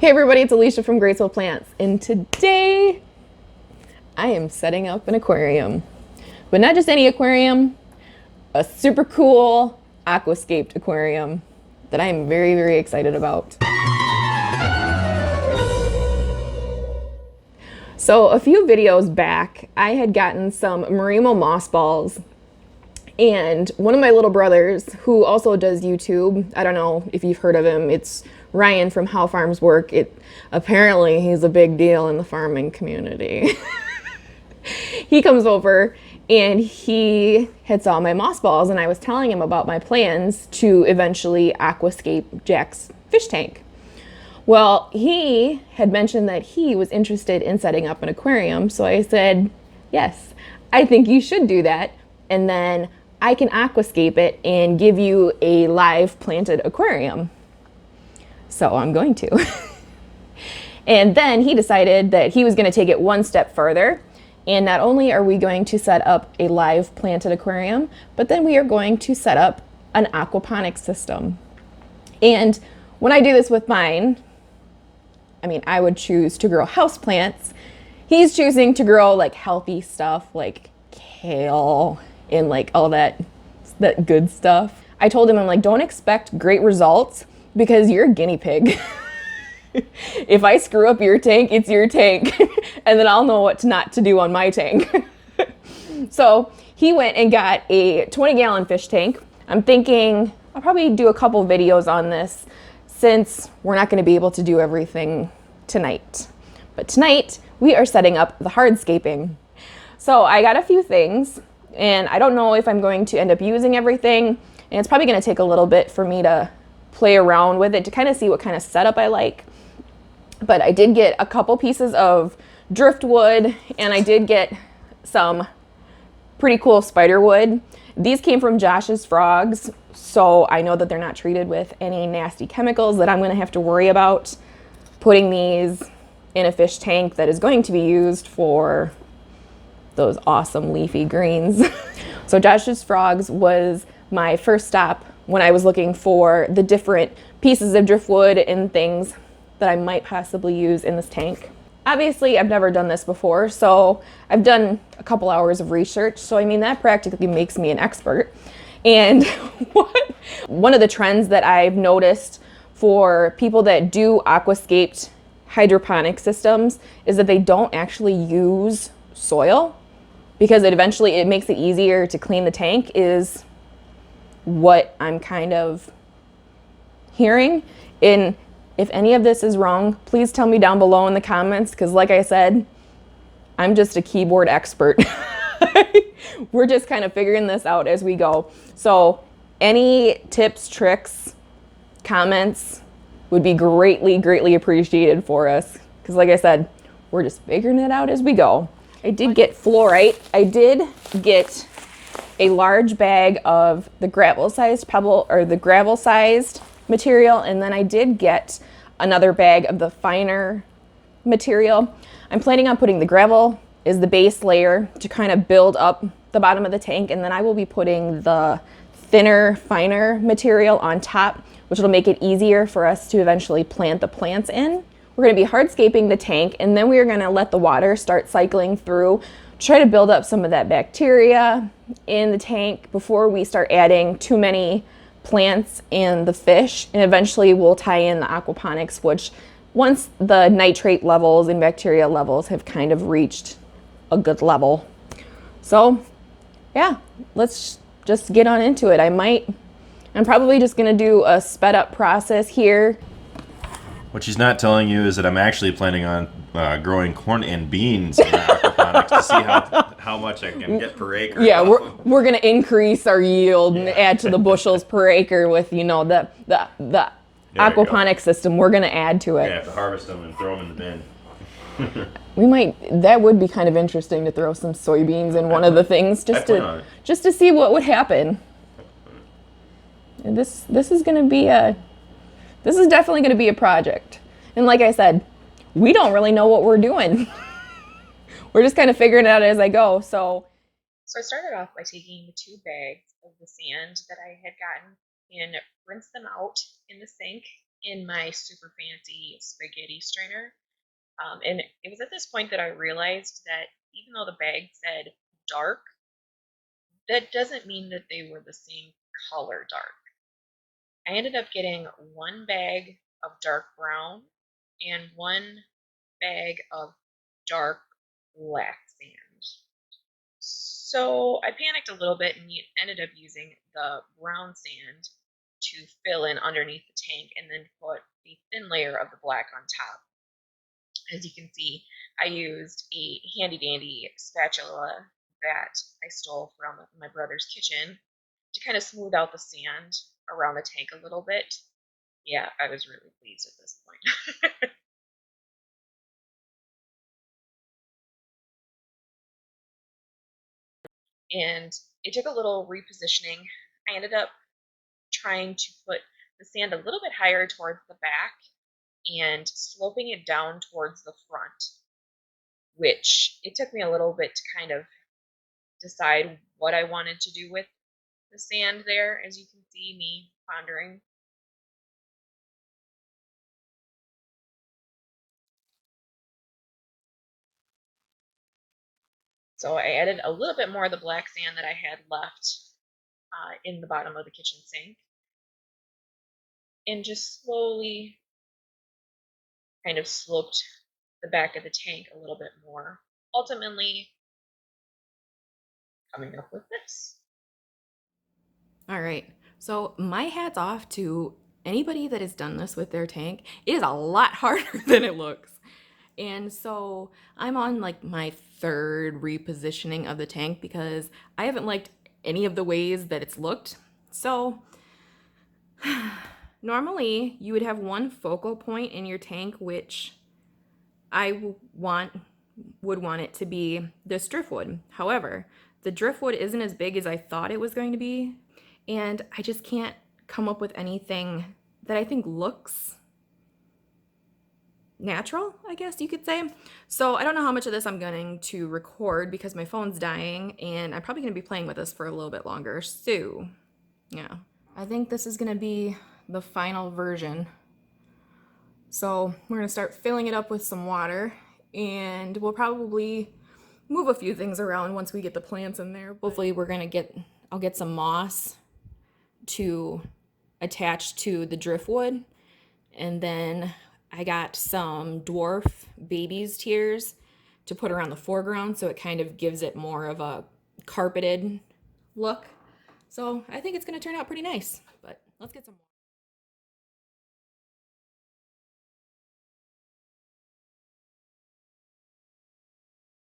Hey everybody, it's Alicia from Graceful Plants, and today I am setting up an aquarium. But not just any aquarium, a super cool aquascaped aquarium that I am very, very excited about. So a few videos back, I had gotten some Marimo moss balls, and one of my little brothers, who also does YouTube, I don't know if you've heard of him, it's Ryan from How Farms Work. Apparently he's a big deal in the farming community. He comes over and he had saw my moss balls, and I was telling him about my plans to eventually aquascape Jack's fish tank. Well, he had mentioned that he was interested in setting up an aquarium, so I said, yes, I think you should do that, and then I can aquascape it and give you a live planted aquarium. So I'm going to. And then he decided that he was going to take it one step further, and not only are we going to set up a live planted aquarium, but then we are going to set up an aquaponics system. And when I do this with mine, I mean, I would choose to grow houseplants. He's choosing to grow like healthy stuff like kale and like all that good stuff. I told him, I'm like, don't expect great results because you're a guinea pig. If I screw up your tank, it's your tank. And then I'll know what not to do on my tank. So he went and got a 20-gallon fish tank. I'm thinking I'll probably do a couple videos on this since we're not going to be able to do everything tonight. But tonight we are setting up the hardscaping. So I got a few things, and I don't know if I'm going to end up using everything, and it's probably going to take a little bit for me to play around with it to kind of see what kind of setup I like. But I did get a couple pieces of driftwood, and I did get some pretty cool spider wood. These came from Josh's Frogs, so I know that they're not treated with any nasty chemicals that I'm going to have to worry about putting these in a fish tank that is going to be used for those awesome leafy greens. So Josh's Frogs was my first stop when I was looking for the different pieces of driftwood and things that I might possibly use in this tank. Obviously, I've never done this before, so I've done a couple hours of research. So I mean, that practically makes me an expert. And one of the trends that I've noticed for people that do aquascaped hydroponic systems is that they don't actually use soil, because it makes it easier to clean the tank, is what I'm kind of hearing. And if any of this is wrong, please tell me down below in the comments, because like I said, I'm just a keyboard expert. We're just kind of figuring this out as we go. So any tips, tricks, comments would be greatly, greatly appreciated for us, because like I said, we're just figuring it out as we go. I did get fluorite. I did get a large bag of the gravel-sized pebble, or the gravel-sized material, and then I did get another bag of the finer material. I'm planning on putting the gravel as the base layer to kind of build up the bottom of the tank, and then I will be putting the thinner, finer material on top, which will make it easier for us to eventually plant the plants in. We're going to be hardscaping the tank, and then we are going to let the water start cycling through, try to build up some of that bacteria in the tank before we start adding too many plants and the fish. And eventually we'll tie in the aquaponics, which once the nitrate levels and bacteria levels have kind of reached a good level. So yeah, let's just get on into it. I'm probably just going to do a sped up process here. What she's not telling you is that I'm actually planning on growing corn and beans in the aquaponics to see how much I can get per acre. Yeah, we're going to increase our yield and add to the bushels per acre with, you know, the aquaponics system. We're going to add to it. Yeah, have to harvest them and throw them in the bin. That would be kind of interesting to throw some soybeans in one of the things just to see what would happen. And this is definitely going to be a project. And like I said, we don't really know what we're doing. We're just kind of figuring it out as I go. So I started off by taking the 2 bags of the sand that I had gotten and rinsed them out in the sink in my super fancy spaghetti strainer. And it was at this point that I realized that even though the bag said dark, that doesn't mean that they were the same color dark. I ended up getting one bag of dark brown and one bag of dark black sand. So I panicked a little bit and ended up using the brown sand to fill in underneath the tank and then put a thin layer of the black on top. As you can see, I used a handy dandy spatula that I stole from my brother's kitchen to kind of smooth out the sand around the tank a little bit. Yeah, I was really pleased at this point. And it took a little repositioning. I ended up trying to put the sand a little bit higher towards the back and sloping it down towards the front, which it took me a little bit to kind of decide what I wanted to do with the sand there, as you can see me pondering. So I added a little bit more of the black sand that I had left in the bottom of the kitchen sink and just slowly kind of sloped the back of the tank a little bit more, ultimately coming up with this. All right. So my hat's off to anybody that has done this with their tank. It is a lot harder than it looks. And so I'm on like my third repositioning of the tank because I haven't liked any of the ways that it's looked. So normally you would have one focal point in your tank, which I would want it to be this driftwood. However, the driftwood isn't as big as I thought it was going to be, and I just can't come up with anything that I think looks natural, I guess you could say. So I don't know how much of this I'm going to record because my phone's dying, and I'm probably going to be playing with this for a little bit longer. So, yeah. I think this is going to be the final version. So we're going to start filling it up with some water, and we'll probably move a few things around once we get the plants in there. Hopefully I'll get some moss to attach to the driftwood, and then I got some dwarf baby's tears to put around the foreground so it kind of gives it more of a carpeted look. So I think it's going to turn out pretty nice, but let's get some more.